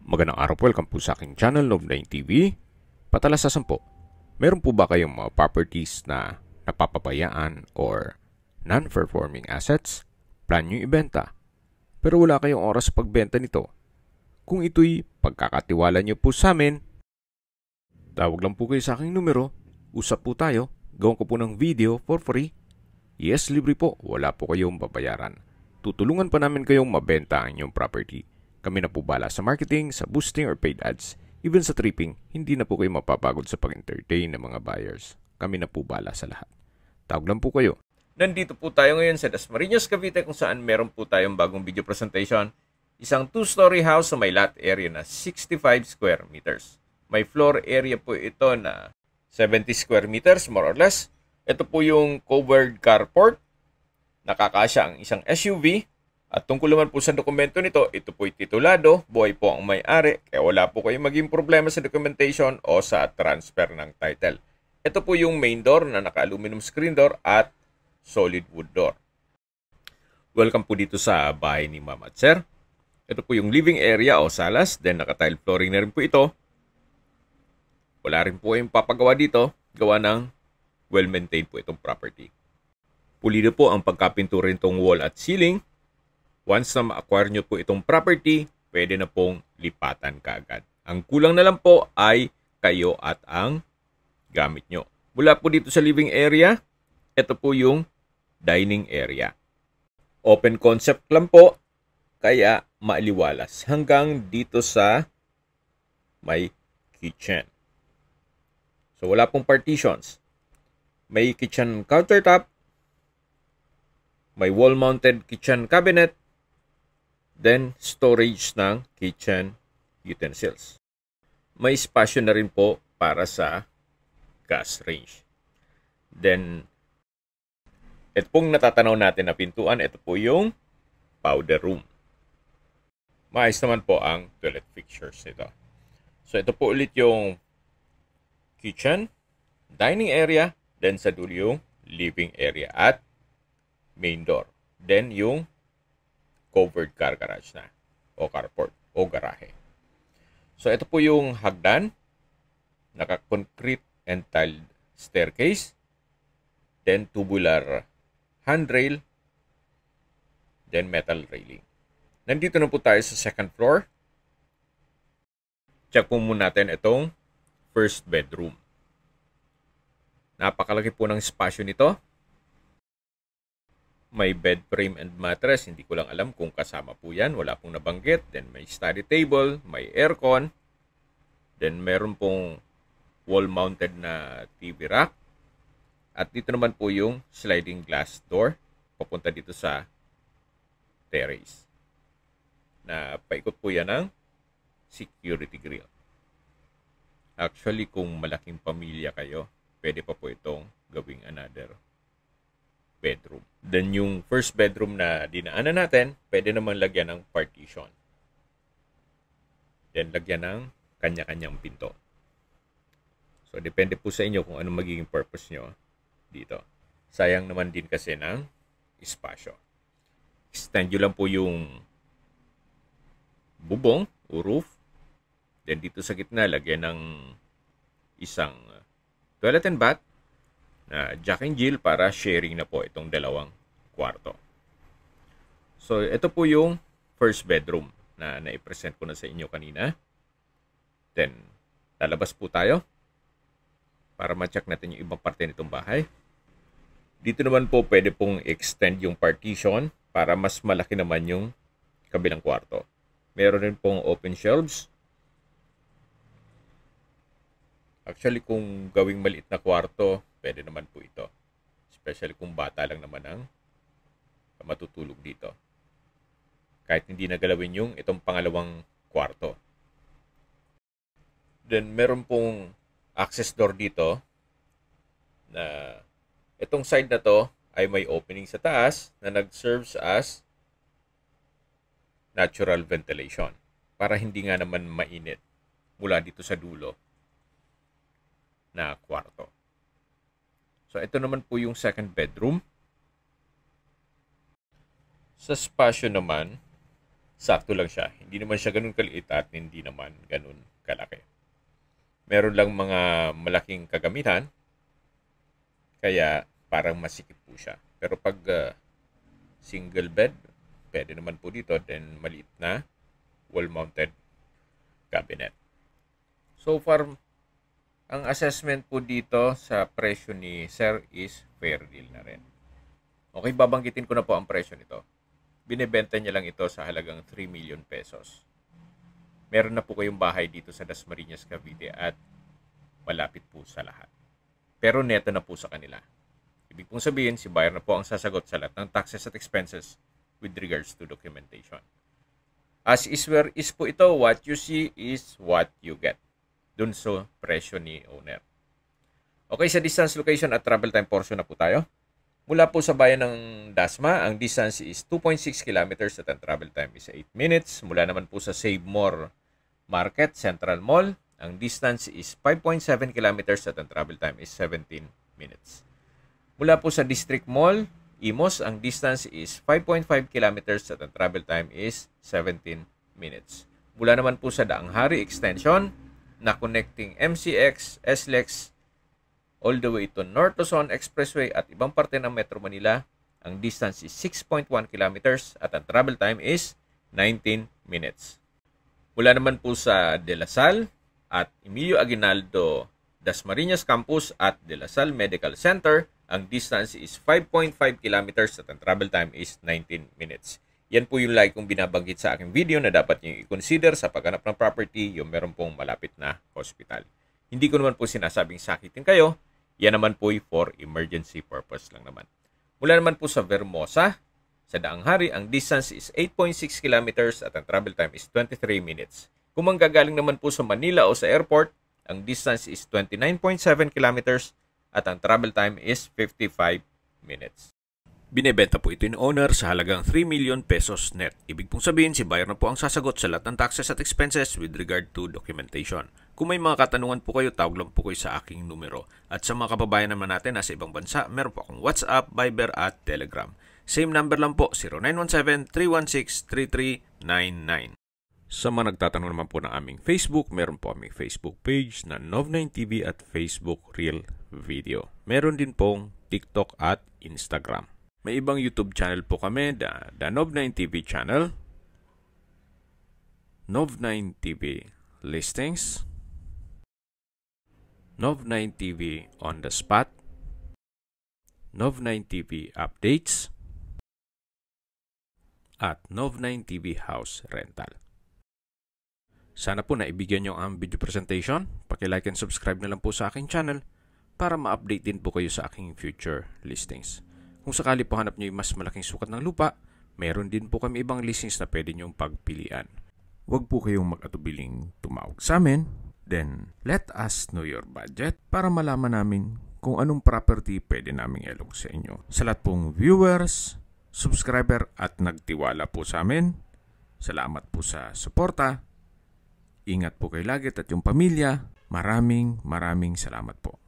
Magandang araw po, welcome po sa aking channel, Noob9 TV. Patalasasan po, meron po ba kayong mga properties na napapabayaan or non-performing assets? Plan nyo ibenta, pero wala kayong oras sa pagbenta nito. Kung ito'y pagkakatiwala nyo po sa amin, tawag lang po kayo sa aking numero, usap po tayo, gawin ko po ng video for free. Yes, libre po, wala po kayong babayaran. Tutulungan pa namin kayong mabenta ang inyong property. Kami na po bala sa marketing, sa boosting or paid ads. Even sa tripping, hindi na po kayo mapapagod sa pag-entertain ng mga buyers. Kami na po bala sa lahat. Tawag lang po kayo. Nandito po tayo ngayon sa Dasmariñas, Cavite kung saan meron po tayong bagong video presentation. Isang 2-story house sa may lot area na 65 square meters. May floor area po ito na 70 square meters more or less. Ito po yung covered carport. Nakakasya ang isang SUV. At tungkol naman po sa dokumento nito, ito po'y titulado, buhay po ang may-ari, kaya wala po kayong maging problema sa documentation o sa transfer ng title. Ito po yung main door na naka-aluminum screen door at solid wood door. Welcome po dito sa bahay ni Ma'am at Sir. Ito po yung living area o salas, then naka-tile flooring na rin po ito. Wala rin po yung papagawa dito, gawa ng well-maintained po itong property. Pulido po ang pagkapintura nitong wall at ceiling. Once na ma-acquire nyo po itong property, pwede na pong lipatan kaagad. Ang kulang na lang po ay kayo at ang gamit nyo. Mula po dito sa living area, ito po yung dining area. Open concept lang po, kaya maaliwalas hanggang dito sa may kitchen. So wala pong partitions. May kitchen countertop, may wall-mounted kitchen cabinet, then storage ng kitchen utensils. May spasyo na rin po para sa gas range. Then, ito pong natatanaw natin na pintuan, ito po yung powder room. Maayos naman po ang toilet fixtures nito. So, ito po ulit yung kitchen, dining area, then sa dulo yung living area at main door. Then, yung covered car garage na o carport o garahe. So ito po yung hagdan, naka-concrete and tiled staircase, then tubular handrail, then metal railing. Nandito na po tayo sa second floor. Check po muna natin itong first bedroom. Napakalaki po ng spasyo nito. May bed frame and mattress. Hindi ko lang alam kung kasama po yan. Wala pong nabanggit. Then may study table, may aircon. Then meron pong wall-mounted na TV rack. At dito naman po yung sliding glass door. Papunta dito sa terrace. Na paikot po yan ng security grill. Actually, kung malaking pamilya kayo, pwede pa po itong gawing another bedroom. Then yung first bedroom na dinaanan natin, pwede naman lagyan ng partition. Then lagyan ng kanya-kanyang pinto. So depende po sa inyo kung anong magiging purpose nyo dito. Sayang naman din kasi ng espasyo. Extend nyo lang po yung bubong o roof. Then dito sa gitna, lagyan ng isang toilet and bath na Jack and Jill para sharing na po itong dalawang kwarto. So, ito po yung first bedroom na naipresent ko na sa inyo kanina. Then, lalabas po tayo para ma-check natin yung ibang parte nitong bahay. Dito naman po pwede pong extend yung partition para mas malaki naman yung kabilang kwarto. Meron rin pong open shelves. Actually, kung gawing maliit na kwarto, pwede naman po ito. Especially kung bata lang naman ang matutulog dito. Kahit hindi nagalawin yung itong pangalawang kwarto. Then, meron pong access door dito na itong side na to ay may opening sa taas na nag-serves as natural ventilation para hindi nga naman mainit mula dito sa dulo na kwarto. So, ito naman po yung second bedroom. Sa spasyo naman, sakto lang siya. Hindi naman siya ganun kaliit at hindi naman ganun kalaki. Meron lang mga malaking kagamitan, kaya parang masikip po siya. Pero pag single bed, pwede naman po dito. Then maliit na wall-mounted cabinet. So far, ang assessment po dito sa presyo ni Sir is fair deal na rin. Okay, babanggitin ko na po ang presyo nito. Binebenta niya lang ito sa halagang 3 million pesos. Meron na po kayong bahay dito sa Dasmariñas, Cavite at malapit po sa lahat. Pero neto na po sa kanila. Ibig pong sabihin, si buyer na po ang sasagot sa lahat ng taxes at expenses with regards to documentation. As is where is po ito, what you see is what you get. Dun sa presyo ni owner. Okay, sa distance, location at travel time portion na po tayo. Mula po sa bayan ng Dasma, ang distance is 2.6 kilometers at ang travel time is 8 minutes. Mula naman po sa Save More Market, Central Mall, ang distance is 5.7 kilometers at ang travel time is 17 minutes. Mula po sa District Mall, Imos, ang distance is 5.5 kilometers at ang travel time is 17 minutes. Mula naman po sa Daang Hari Extension, na connecting MCX, SLEX, all the way to North Luzon Expressway at ibang parte ng Metro Manila, ang distance is 6.1 kilometers at ang travel time is 19 minutes. Mula naman po sa De La Salle at Emilio Aguinaldo Dasmariñas Campus at De La Salle Medical Center, ang distance is 5.5 kilometers at ang travel time is 19 minutes. Yan po yung like kong binabanggit sa aking video na dapat nyo i-consider sa paghanap ng property yung meron pong malapit na hospital. Hindi ko naman po sinasabing sakitin kayo. Yan naman po for emergency purpose lang naman. Mula naman po sa Vermosa, sa Daang Hari, ang distance is 8.6 kilometers at ang travel time is 23 minutes. Kung manggagaling naman po sa Manila o sa airport, ang distance is 29.7 kilometers at ang travel time is 55 minutes. Binebenta po ito in owner sa halagang 3 million pesos net. Ibig pong sabihin, si buyer na po ang sasagot sa lahat ng taxes at expenses with regard to documentation. Kung may mga katanungan po kayo, tawag lang po kayo sa aking numero. At sa mga kababayan naman natin nasa ibang bansa, meron po akong WhatsApp, Viber at Telegram. Same number lang po, 0917-316-3399. Sa mga nagtatanong naman po ng aming Facebook, meron po aming Facebook page na Nov9TV at Facebook Real Video. Meron din pong TikTok at Instagram. May ibang YouTube channel po kami, the Nov9TV channel, Nov9TV Listings, Nov9TV On The Spot, Nov9TV Updates, at Nov9TV House Rental. Sana po naibigyan nyo ang video presentation. Paki-like and subscribe na lang po sa aking channel para ma-update din po kayo sa aking future listings. Kung sakali po hanap nyo yung mas malaking sukat ng lupa, meron din po kami ibang listings na pwede nyong pagpilian. Huwag po kayong mag-atubiling tumawag sa amin. Then, let us know your budget para malaman namin kung anong property pwede naming ilog sa inyo. Sa lahat pong viewers, subscriber at nagtiwala po sa amin, salamat po sa suporta. Ingat po kayo lagi at yung pamilya. Maraming salamat po.